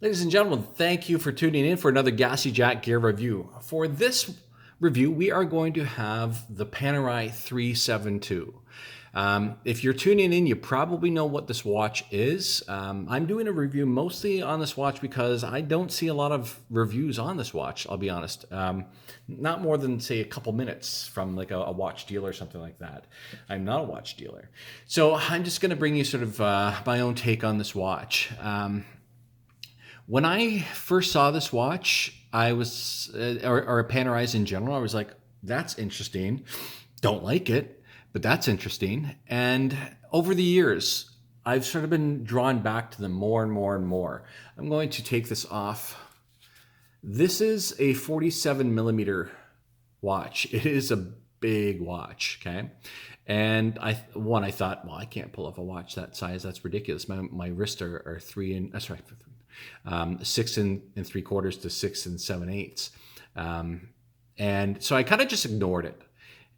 Ladies and gentlemen, thank you for tuning in for another Gassy Jack gear review. For this review, we are going to have the Panerai 372. If you're tuning in, you probably know what this watch is. I'm doing a review mostly on this watch because I don't see a lot of reviews on this watch, I'll be honest. Not more than, say, a couple minutes from like a watch dealer or something like that. I'm not a watch dealer. So I'm just going to bring you sort of my own take on this watch. When I first saw this watch, I was, or Panerais in general, I was like, that's interesting. Don't like it, but that's interesting. And over the years, I've sort of been drawn back to them more and more and more. I'm going to take this off. This is a 47 millimeter watch. It is a big watch, okay? And I thought, well, I can't pull off a watch that size. That's ridiculous. My wrists are 6 and 3/4 to 6 and 7/8. And so I kind of just ignored it.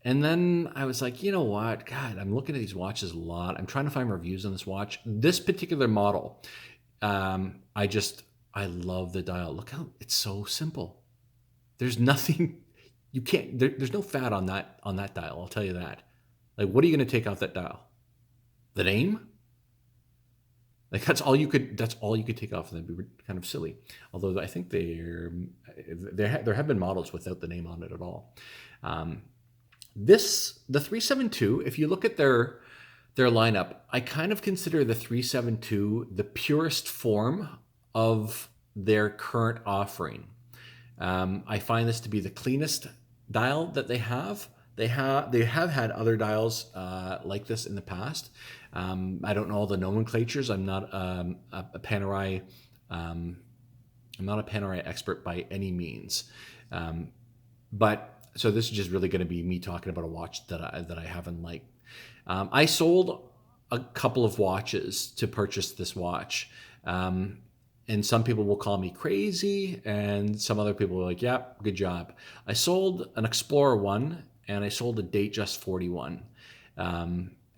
And then I was like, you know what? God, I'm looking at these watches a lot. I'm trying to find reviews on this watch. This particular model, I love the dial. Look how it's so simple. There's nothing, there's no fat on that dial. I'll tell you that. Like, what are you going to take off that dial? The name? Like that's all you could take off, and that'd be kind of silly. Although I think there have been models without the name on it at all. The 372, if you look at their lineup, I kind of consider the 372 the purest form of their current offering. I find this to be the cleanest dial that they have. They have had other dials like this in the past. I don't know all the nomenclatures. I'm not a Panerai. I'm not a Panerai expert by any means. But so this is just really going to be me talking about a watch that I haven't liked. I sold a couple of watches to purchase this watch. And some people will call me crazy, and some other people are like, "Yeah, good job." I sold an Explorer 1 and I sold a Datejust 41,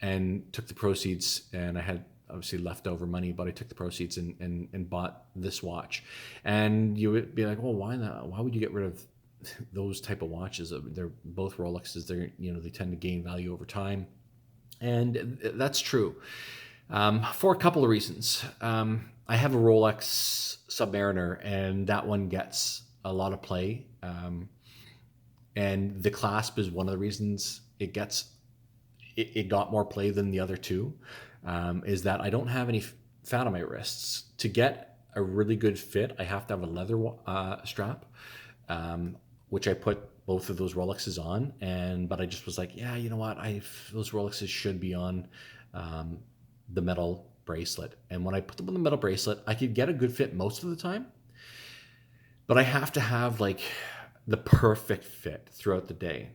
and took the proceeds. And I had obviously leftover money, but I took the proceeds and bought this watch. And you would be like, "Well, why not? Why would you get rid of those type of watches? They're both Rolexes. They tend to gain value over time." And that's true for a couple of reasons. I have a Rolex Submariner, and that one gets a lot of play. And the clasp is one of the reasons it got more play than the other two, is that I don't have any fat on my wrists. To get a really good fit, I have to have a leather strap, which I put both of those Rolexes on. But I just was like, yeah, you know what? Those Rolexes should be on the metal bracelet. And when I put them on the metal bracelet, I could get a good fit most of the time, but I have to have like the perfect fit throughout the day.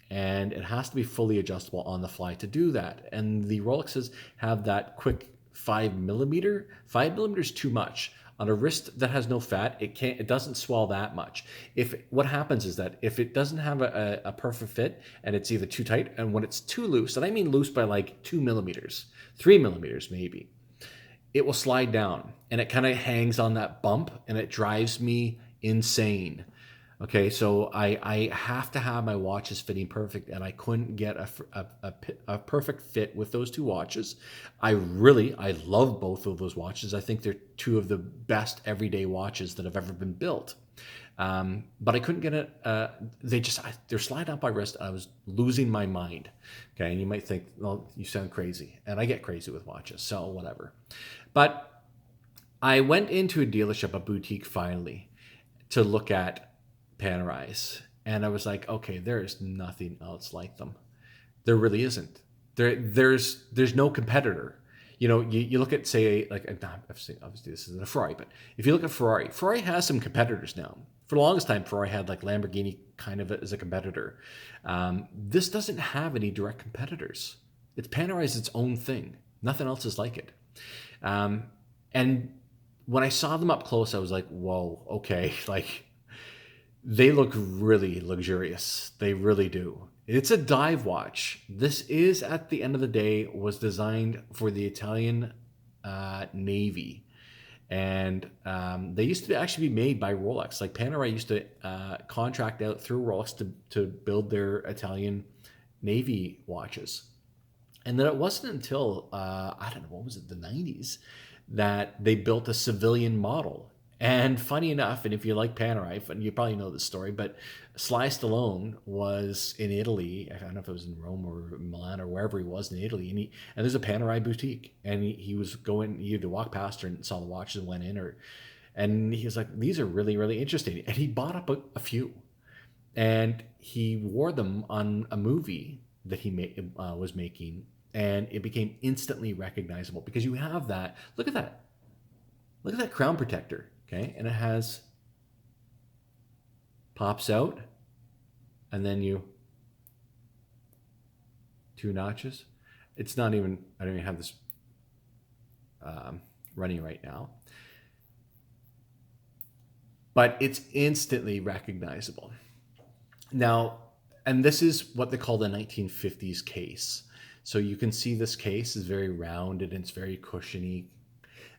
And it has to be fully adjustable on the fly to do that. And the Rolexes have that quick 5 millimeter. 5 millimeters too much. On a wrist that has no fat, it doesn't swell that much. What happens is that if it doesn't have a perfect fit, and it's either too tight, and when it's too loose, and I mean loose by like 2 millimeters, 3 millimeters maybe, it will slide down, and it kind of hangs on that bump, and it drives me insane. Okay, so I have to have my watches fitting perfect, and I couldn't get a perfect fit with those two watches. I love both of those watches. I think they're two of the best everyday watches that have ever been built. But I couldn't get it. They're sliding up my wrist. And I was losing my mind. Okay, and you might think, well, you sound crazy, and I get crazy with watches, so whatever. But I went into a dealership, a boutique, finally, to look at Panerais, and I was like, okay, there is nothing else like them. There really isn't. There's no competitor. You look at, say, like, obviously this isn't a Ferrari, but if you look at Ferrari has some competitors now. For the longest time, Ferrari had like Lamborghini kind of as a competitor. This doesn't have any direct competitors. Panerai is its own thing. Nothing else is like it. And when I saw them up close, I was like, whoa, okay, like, they look really luxurious. They really do. It's a dive watch. This is, at the end of the day, was designed for the Italian Navy. And they used to actually be made by Rolex. Like Panerai used to contract out through Rolex to build their Italian Navy watches. And then it wasn't until, I don't know, what was it, the 90s, that they built a civilian model. And funny enough, and if you like Panerai, and you probably know this story, but Sly Stallone was in Italy. I don't know if it was in Rome or Milan or wherever he was in Italy. And there's a Panerai boutique. And he was going, he had to walk past her and saw the watches and went in. And he was like, these are really, really interesting. And he bought up a few. And he wore them on a movie that he was making, and it became instantly recognizable because you have that. Look at that crown protector, okay? And it has, pops out, and then two notches. It's not even, I don't even have this running right now, but it's instantly recognizable. Now, and this is what they call the 1950s case. So you can see this case is very rounded and it's very cushiony.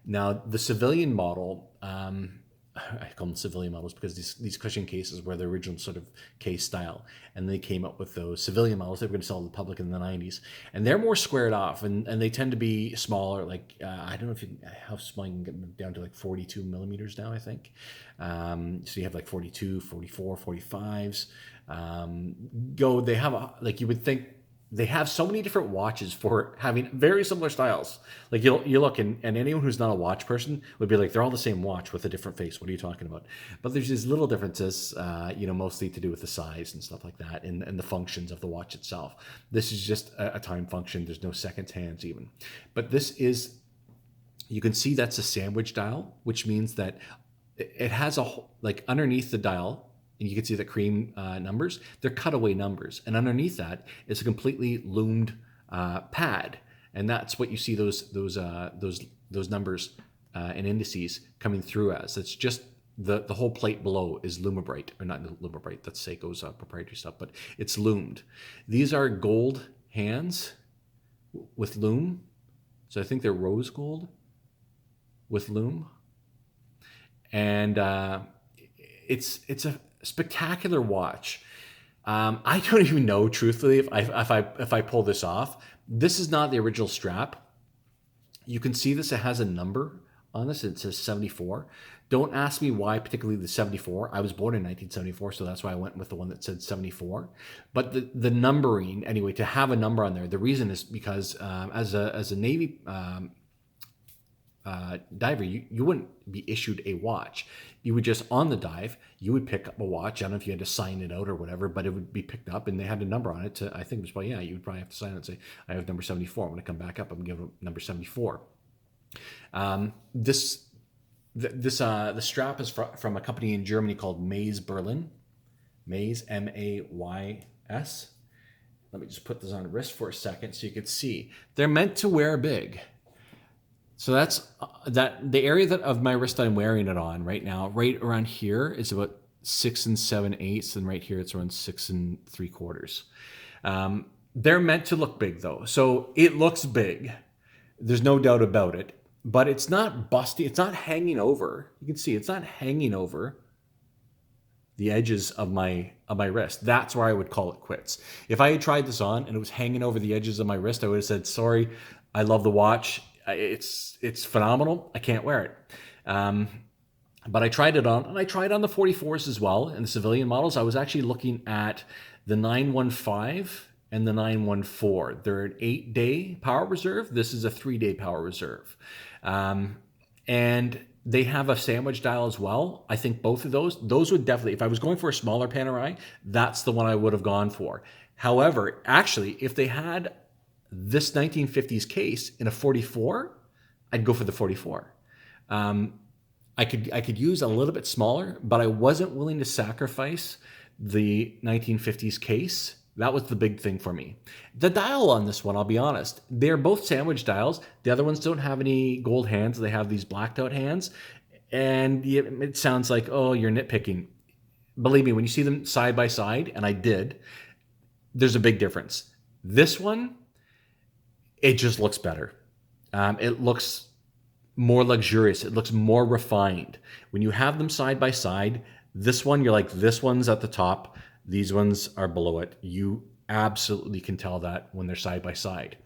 Now, the civilian model, I call them civilian models because these cushion cases were the original sort of case style. And they came up with those civilian models they were going to sell to the public in the 90s. And they're more squared off and they tend to be smaller. Like, I don't know how small you can get them down to, like 42 millimeters now, I think. So you have like 42, 44, 45s. They have, like you would think, they have so many different watches for having very similar styles. Like you look and anyone who's not a watch person would be like, they're all the same watch with a different face. What are you talking about? But there's these little differences, mostly to do with the size and stuff like that and the functions of the watch itself. This is just a time function. There's no second hands even. But this is, you can see that's a sandwich dial, which means that it has like underneath the dial, and you can see the cream numbers, they're cutaway numbers. And underneath that is a completely loomed pad. And that's what you see those numbers and indices coming through as. It's just the whole plate below is Lumibrite, or not Lumibrite, that's Seiko's proprietary stuff, but it's loomed. These are gold hands with loom. So I think they're rose gold with loom. And it's a spectacular watch. I don't even know, truthfully, if I pull this off. This is not the original strap. You can see this. It has a number on this. It says 74. Don't ask me why, particularly the 74. I was born in 1974, so that's why I went with the one that said 74. But the numbering, anyway, to have a number on there, the reason is because as a Navy diver, you wouldn't be issued a watch. You would just, on the dive, you would pick up a watch. I don't know if you had to sign it out or whatever, but it would be picked up and they had a number on it. I think it was probably, you would probably have to sign it and say, I have number 74. When I come back up, I'm going to give it number 74. The strap is from a company in Germany called Mays Berlin. Mays, M-A-Y-S. Let me just put this on the wrist for a second so you can see. They're meant to wear big. So that's the area of my wrist I'm wearing it on right now. Right around here is about 6 7/8, and right here it's around 6 3/4. They're meant to look big though, so it looks big. There's no doubt about it, but it's not busty. It's not hanging over. You can see it's not hanging over the edges of my wrist. That's where I would call it quits. If I had tried this on and it was hanging over the edges of my wrist, I would have said, sorry, I love the watch. It's phenomenal. I can't wear it. But I tried it on, and I tried on the 44s as well, and the civilian models. I was actually looking at the 915 and the 914. They're an 8-day power reserve. This is a 3-day power reserve. And they have a sandwich dial as well. I think both of those would definitely, if I was going for a smaller Panerai, that's the one I would have gone for. However, actually, if they had this 1950s case in a 44, I'd go for the 44. I could use a little bit smaller, but I wasn't willing to sacrifice the 1950s case. That was the big thing for me. The dial on this one, I'll be honest, they're both sandwich dials. The other ones don't have any gold hands. They have these blacked out hands. And it sounds like, oh, you're nitpicking. Believe me, when you see them side by side, and I did, there's a big difference. This one, it just looks better. It looks more luxurious. It looks more refined. When you have them side by side, this one, you're like, this one's at the top. These ones are below it. You absolutely can tell that when they're side by side.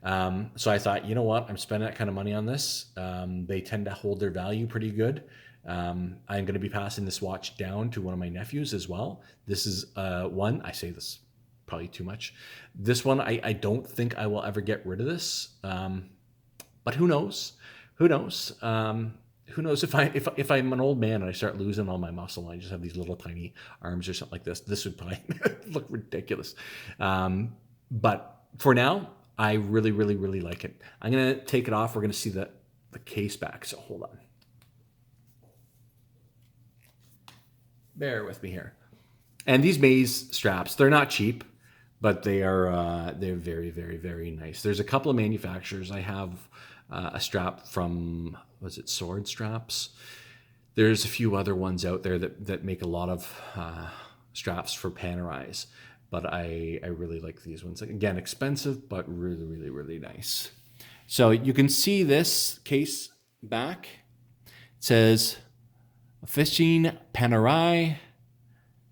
So I thought, you know what? I'm spending that kind of money on this. They tend to hold their value pretty good. I'm going to be passing this watch down to one of my nephews as well. This is one, I say this probably too much. This one, I don't think I will ever get rid of this. But who knows? Who knows? Who knows if I'm an old man and I start losing all my muscle and I just have these little tiny arms or something like this, this would probably look ridiculous. But for now, I really, really, really like it. I'm going to take it off. We're going to see the case back. So hold on. Bear with me here. And these maze straps, they're not cheap, but they're very, very, very nice. There's a couple of manufacturers. I have a strap from, was it Sword Straps? There's a few other ones out there that make a lot of straps for Panerais, but I really like these ones. Again, expensive, but really, really, really nice. So you can see this case back. It says Fishing Panerai,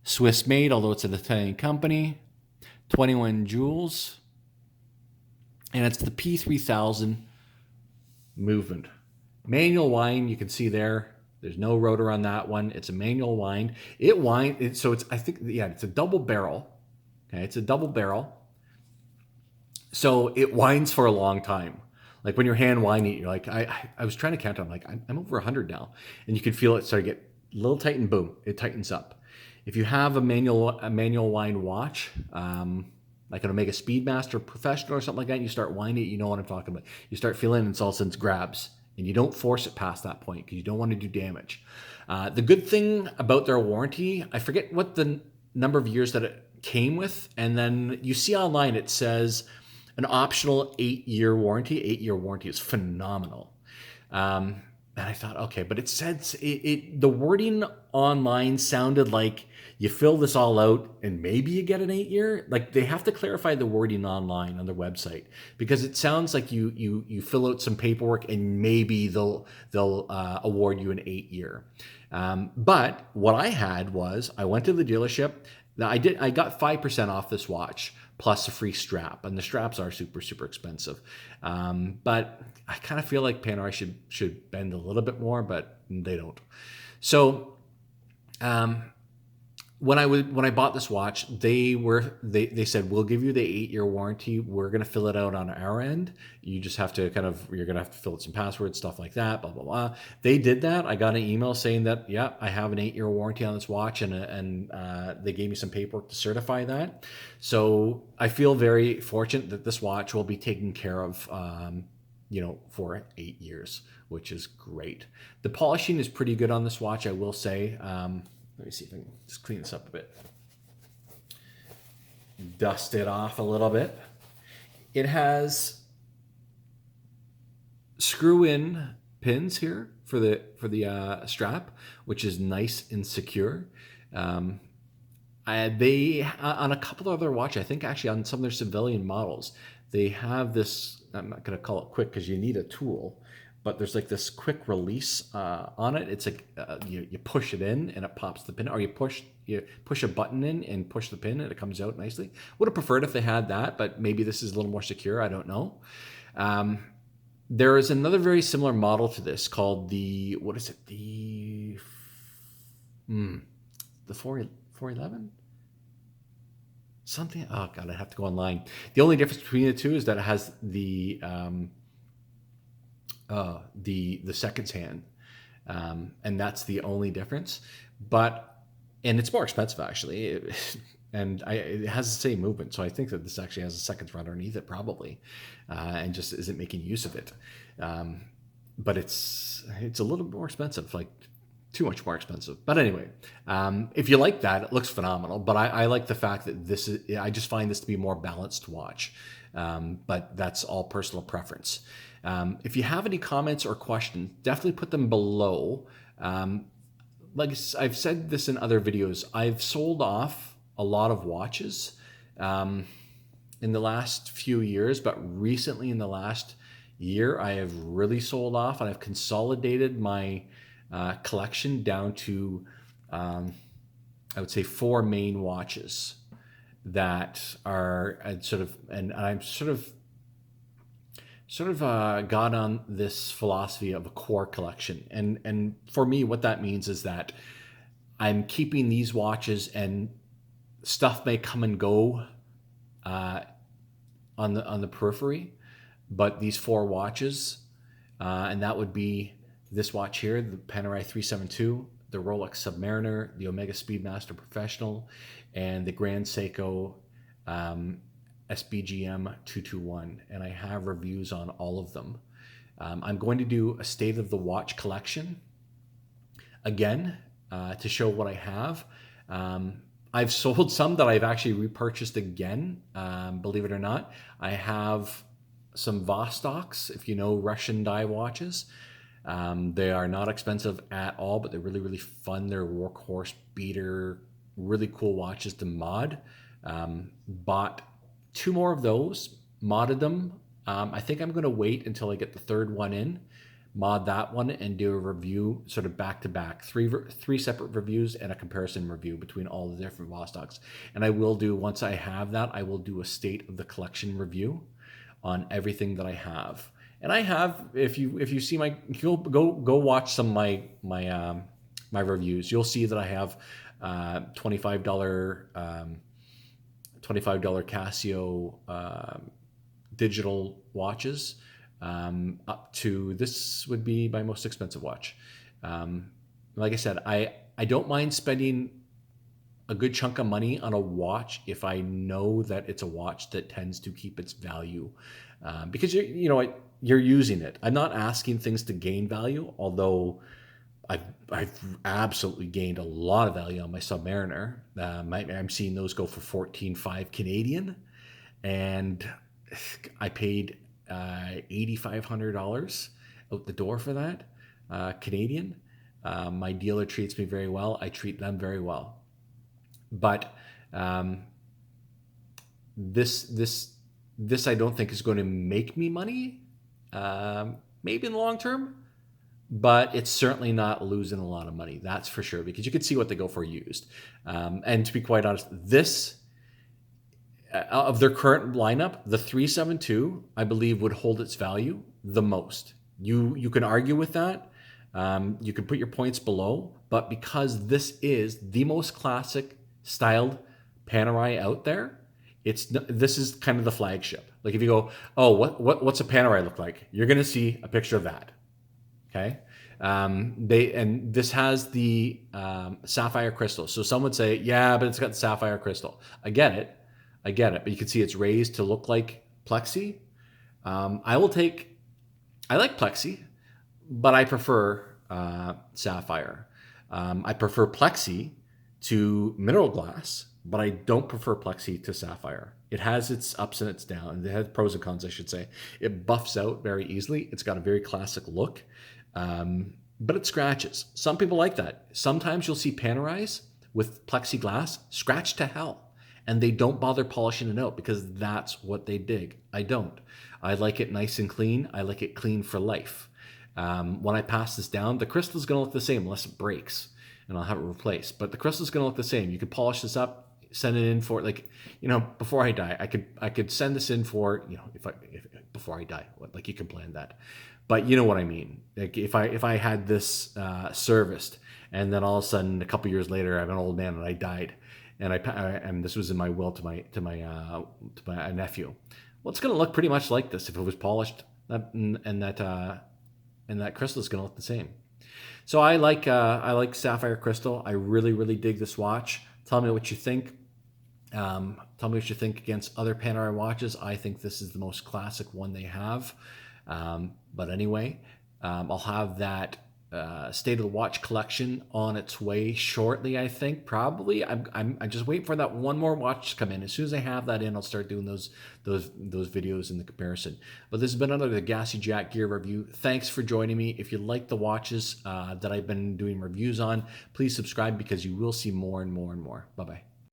Swiss made, although it's an Italian company, 21 jewels, and it's the P3000 movement. Manual wind, you can see there. There's no rotor on that one. It's a manual wind. So it's, I think, yeah, it's a double barrel. Okay, it's a double barrel. So it winds for a long time. Like when you're hand winding, you're like, I was trying to count. I'm like, I'm over 100 now, and you can feel it start to get a little tight, and boom, it tightens up. If you have a manual wind watch, like an Omega Speedmaster Professional or something like that, and you start winding it, you know what I'm talking about. You start feeling it, and it's all of a sudden grabs, and you don't force it past that point because you don't want to do damage. The good thing about their warranty, I forget what the number of years that it came with, and then you see online it says an optional 8-year warranty. 8-year warranty is phenomenal. And I thought, okay, but it said the wording online sounded like you fill this all out and maybe you get an 8-year. Like they have to clarify the wording online on their website because it sounds like you fill out some paperwork and maybe they'll award you an 8-year. But what I had was I went to the dealership. Now I got 5% off this watch plus a free strap, and the straps are super, super expensive. But I kind of feel like Panerai should bend a little bit more, but they don't. So when I bought this watch, they said, we'll give you the 8-year warranty. We're going to fill it out on our end. You just have to you're going to have to fill out some passwords, stuff like that, blah, blah, blah. They did that. I got an email saying that, yeah, I have an 8-year warranty on this watch, and they gave me some paperwork to certify that. So I feel very fortunate that this watch will be taken care of, for 8 years, which is great. The polishing is pretty good on this watch, I will say. Let me see if I can just clean this up a bit. Dust it off a little bit. It has screw-in pins here for the strap, which is nice and secure. They on a couple of other watches, I think actually on some of their civilian models, they have this. I'm not going to call it quick because you need a tool. But there's like this quick release on it. It's like you push it in and it pops the pin, or you push a button in and push the pin and it comes out nicely. Would have preferred if they had that, but maybe this is a little more secure. I don't know. There is another very similar model to this called the 411? Something. Oh God, I have to go online. The only difference between the two is that it has the seconds hand, and that's the only difference. And it's more expensive actually, and it has the same movement. So I think that this actually has a seconds run underneath it probably, and just isn't making use of it. But it's a little bit more expensive, like too much more expensive. But anyway, if you like that, it looks phenomenal. But I like the fact that I just find this to be a more balanced watch. But that's all personal preference. If you have any comments or questions, definitely put them below. Like I've said this in other videos, I've sold off a lot of watches in the last few years, but recently in the last year, I have really sold off and I've consolidated my collection down to, I would say, 4 main watches that are and I'm got on this philosophy of a core collection. And for me, what that means is that I'm keeping these watches, and stuff may come and go on the periphery, but these 4 watches, and that would be this watch here, the Panerai 372, the Rolex Submariner, the Omega Speedmaster Professional, and the Grand Seiko SBGM 221, and I have reviews on all of them. I'm going to do a state of the watch collection again to show what I have. I've sold some that I've actually repurchased again, believe it or not. I have some Vostoks, if you know Russian die watches. They are not expensive at all, but they're really, really fun. They're workhorse beater, really cool watches to mod. Bought 2 more of those, modded them. I think I'm going to wait until I get the 3rd one in, mod that one, and do a review sort of back to back, 3 separate reviews and a comparison review between all the different Vostoks. And I will do, once I have that, I will do a state of the collection review on everything that I have. And I have, if you see my, go watch some of my reviews. You'll see that I have $25 Casio digital watches, up to, this would be my most expensive watch. Like I said, I don't mind spending a good chunk of money on a watch if I know that it's a watch that tends to keep its value, because you're using it. I'm not asking things to gain value, although I've absolutely gained a lot of value on my Submariner. I'm seeing those go for $14,500 Canadian, and I paid $8,500 out the door for that Canadian. My dealer treats me very well. I treat them very well. But this I don't think is going to make me money. Maybe in the long term, but it's certainly not losing a lot of money. That's for sure, because you can see what they go for used. And to be quite honest, this of their current lineup, the 372, I believe, would hold its value the most. You can argue with that. You can put your points below, but because this is the most classic styled Panerai out there, this is kind of the flagship. Like if you go, oh, what's a Panerai look like? You're going to see a picture of that. Okay. And this has the Sapphire Crystal. So some would say, yeah, but it's got the Sapphire Crystal. I get it. But you can see it's raised to look like Plexi. I like Plexi, but I prefer Sapphire. I prefer Plexi to mineral glass, but I don't prefer Plexi to Sapphire. It has its ups and its downs. It has pros and cons, I should say. It buffs out very easily. It's got a very classic look, but it scratches. Some people like that. Sometimes you'll see Panerais with plexiglass scratch to hell, and they don't bother polishing it out because that's what they dig. I don't. I like it nice and clean. I like it clean for life. When I pass this down, the crystal is going to look the same unless it breaks, and I'll have it replaced. But the crystal is going to look the same. You could polish this up, send it in for, like, before I die, I could send this in for, if before I die, like, you can plan that. But you know what I mean. Like if I had this serviced, and then all of a sudden a couple years later I'm an old man and I died, and this was in my will to my nephew. Well, it's going to look pretty much like this if it was polished, and that crystal is going to look the same. So I like Sapphire Crystal. I really, really dig this watch. Tell me what you think. Tell me what you think against other Panerai watches. I think this is the most classic one they have. But anyway, I'll have that state of the watch collection on its way shortly. I think probably. I'm just waiting for that one more watch to come in. As soon as I have that in, I'll start doing those videos in the comparison. But this has been another Gassy Jack gear review. Thanks for joining me. If you like the watches that I've been doing reviews on, please subscribe because you will see more and more and more. Bye bye.